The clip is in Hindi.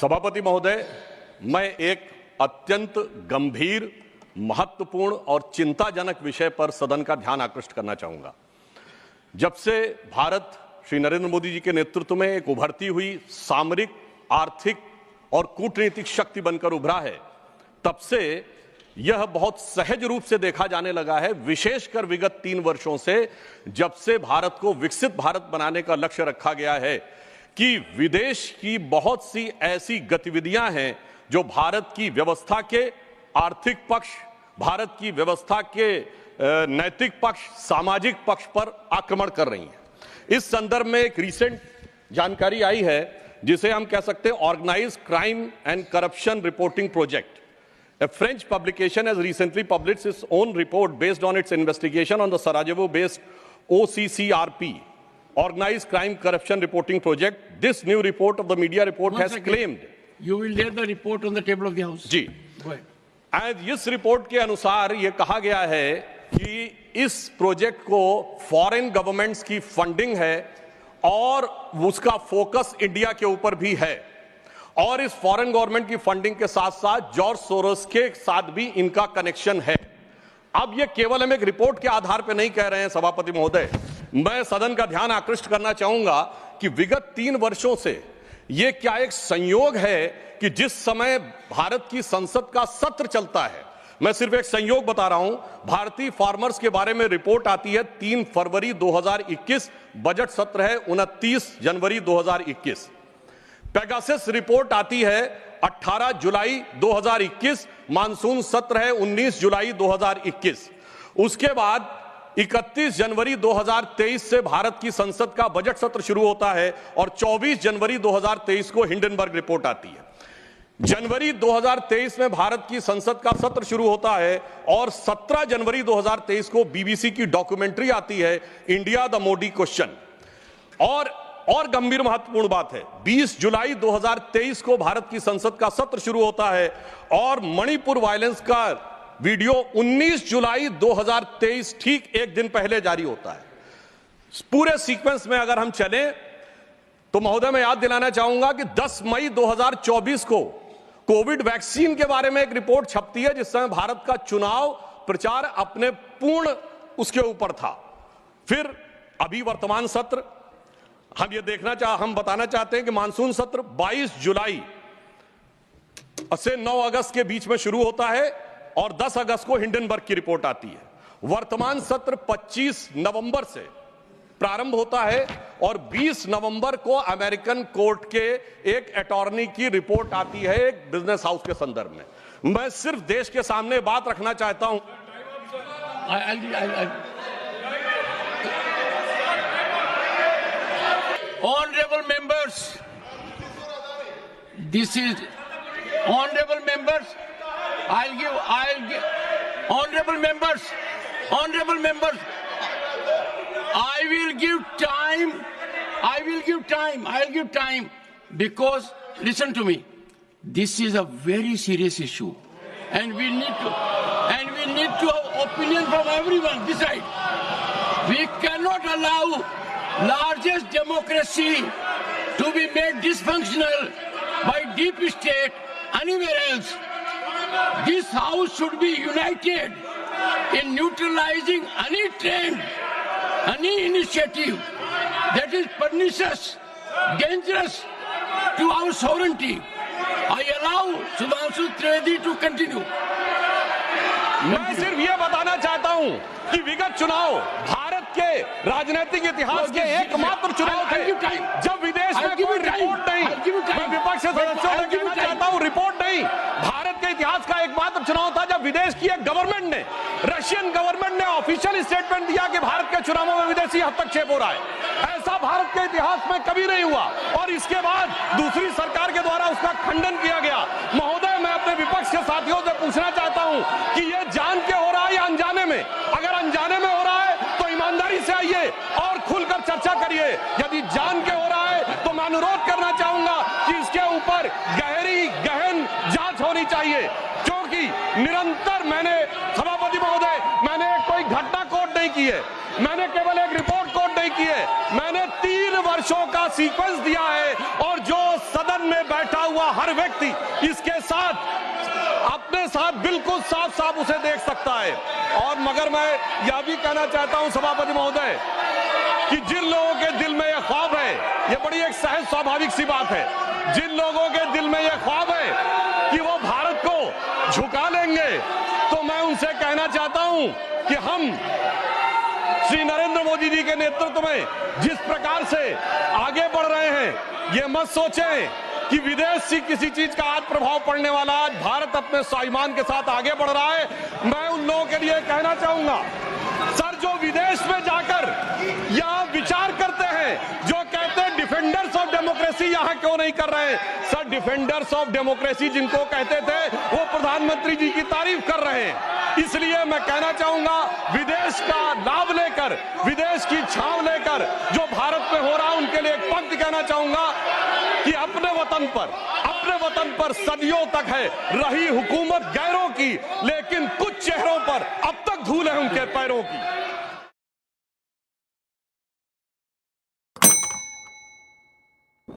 सभापति महोदय, मैं एक अत्यंत गंभीर, महत्वपूर्ण और चिंताजनक विषय पर सदन का ध्यान आकृष्ट करना चाहूंगा। जब से भारत श्री नरेंद्र मोदी जी के नेतृत्व में एक उभरती हुई सामरिक, आर्थिक और कूटनीतिक शक्ति बनकर उभरा है, तब से यह बहुत सहज रूप से देखा जाने लगा है, विशेषकर विगत 3 वर्षों से, जब से भारत को विकसित भारत बनाने का लक्ष्य रखा गया है, कि विदेश की बहुत सी ऐसी गतिविधियां हैं जो भारत की व्यवस्था के आर्थिक पक्ष, भारत की व्यवस्था के नैतिक पक्ष, सामाजिक पक्ष पर आक्रमण कर रही हैं। इस संदर्भ में एक रीसेंट जानकारी आई है जिसे हम कह सकते हैं organised crime and corruption reporting project. A French publication has recently published its own report based on its investigation on the Sarajevo-based OCCRP, Organized Crime Corruption Reporting Project. This new report of the media report has claimed. You will lay the report on the table of the House. जी। Go ahead. And इस रिपोर्ट के अनुसार ये कहा गया है कि इस प्रोजेक्ट को फॉरेन गवर्नमेंट्स की फंडिंग है और उसका फोकस इंडिया के ऊपर भी है, और इस फॉरेन गवर्नमेंट की फंडिंग के साथ साथ जॉर्ज सोरोस के साथ भी इनका कनेक्शन है। अब ये केवल हम एक रिपोर्ट के आधार पर नहीं कह रहे हैं सभापति महोदय, मैं सदन का ध्यान आकृष्ट करना चाहूंगा कि विगत 3 वर्षों से ये क्या एक संयोग है कि जिस समय भारत की संसद का सत्र चलता है, मैं सिर्फ एक संयोग बता रहा हूं, भारतीय फार्मर्स के बारे में रिपोर्ट आती है 3 फरवरी 2021, बजट सत्र है 29 जनवरी 2021। पेगासस रिपोर्ट आती है 18 जुलाई 2021, मानसून सत्र है 19 जुलाई 2021। उसके बाद 31 जनवरी 2023 से भारत की संसद का बजट सत्र शुरू होता है और 24 जनवरी 2023 को हिंडनबर्ग रिपोर्ट आती है। जनवरी 2023 में भारत की संसद का सत्र शुरू होता है और 17 जनवरी 2023 को बीबीसी की डॉक्यूमेंट्री आती है, इंडिया द मोदी क्वेश्चन। और गंभीर महत्वपूर्ण बात है, 20 जुलाई 2023 को भारत की संसद का सत्र शुरू होता है और मणिपुर वायलेंस का वीडियो 19 जुलाई 2023, ठीक एक दिन पहले जारी होता है। पूरे सीक्वेंस में अगर हम चलें तो महोदय मैं याद दिलाना चाहूंगा कि 10 मई 2024 को कोविड वैक्सीन के बारे में एक रिपोर्ट छपती है, जिस समय भारत का चुनाव प्रचार अपने पूर्ण उसके ऊपर था। फिर अभी वर्तमान सत्र हम बताना चाहते हैं कि मानसून सत्र 22 जुलाई से 9 अगस्त के बीच में शुरू होता है और 10 अगस्त को हिंडनबर्ग की रिपोर्ट आती है। वर्तमान सत्र 25 नवंबर से प्रारंभ होता है और 20 नवंबर को अमेरिकन कोर्ट के एक अटॉर्नी की रिपोर्ट आती है एक बिजनेस हाउस के संदर्भ में। मैं सिर्फ देश के सामने बात रखना चाहता हूं। Honorable members, this is honorable members. I'll give honorable members. I will give time because listen to me. This is a very serious issue, and we need to have opinion from everyone this side. We cannot allow largest democracy to be made dysfunctional by deep state anywhere else. This house should be united in neutralizing any trend, any initiative that is pernicious, dangerous to our sovereignty. I allow Sudhanshu Trivedi to continue. मैं सिर्फ यह बताना चाहता हूं कि विगत चुनाव भारत के राजनीतिक इतिहास के एकमात्र चुनाव थे जब विदेश में कोई रिपोर्ट नहीं, मैं विपक्ष के सदस्यों से कहना चाहता हूं, रिपोर्ट नहीं, भारत के इतिहास का एकमात्र चुनाव था जब विदेश की एक गवर्नमेंट ने, रशियन गवर्नमेंट ने ऑफिशियल स्टेटमेंट दिया कि भारत के चुनावों में विदेशी हस्तक्षेप हो रहा है। ऐसा भारत के इतिहास में कभी नहीं हुआ और इसके बाद दूसरी सरकार के द्वारा उसका खंडन किया गया। महोदय, मैं अपने विपक्ष के साथियों से पूछना चाहता हूं कि ये जान के हो रहा है या अनजाने में? अगर अनजाने में हो रहा है तो ईमानदारी से आइए और खुलकर चर्चा करिए। यदि जान के हो रहा है तो मैं अनुरोध करना चाहूंगा कि इसके ऊपर गहन जांच होनी चाहिए, क्योंकि निरंतर सभापति महोदय, मैंने कोई घटना कोट नहीं की है, मैंने केवल एक रिपोर्ट कोट नहीं की है, मैंने 3 वर्षों का सीक्वेंस दिया है और जो सदन में बैठा हुआ हर व्यक्ति इसके साथ अपने साथ बिल्कुल साफ साफ उसे देख सकता है। और मगर मैं यह भी कहना चाहता हूं सभापति महोदय कि जिन लोगों के दिल में यह ख्वाब है, यह बड़ी एक सहज स्वाभाविक सी बात है, जिन लोगों के दिल में यह ख्वाब है कि वो भारत को झुका लेंगे, तो मैं उनसे कहना चाहता हूं कि हम श्री नरेंद्र मोदी जी के नेतृत्व में जिस प्रकार से आगे बढ़ रहे हैं, ये मत सोचें कि विदेश से किसी चीज का आज प्रभाव पड़ने वाला। आज भारत अपने स्वाभिमान के साथ आगे बढ़ रहा है। मैं उन लोगों के लिए कहना चाहूंगा, सर, जो विदेश में जाकर यह विचार करते हैं, जो कहते हैं डिफेंडर्स ऑफ डेमोक्रेसी यहां क्यों नहीं कर रहे हैं? सर, डिफेंडर्स ऑफ डेमोक्रेसी जिनको कहते थे वो प्रधानमंत्री जी की तारीफ कर रहे हैं। इसलिए मैं कहना चाहूंगा, विदेश का लाभ लेकर, विदेश की छांव लेकर जो भारत में हो रहा है, उनके लिए एक पंक्ति कहना चाहूंगा कि अपने वतन पर सदियों तक है रही हुकूमत गैरों की, लेकिन कुछ चेहरों पर अब तक धूल है उनके पैरों की।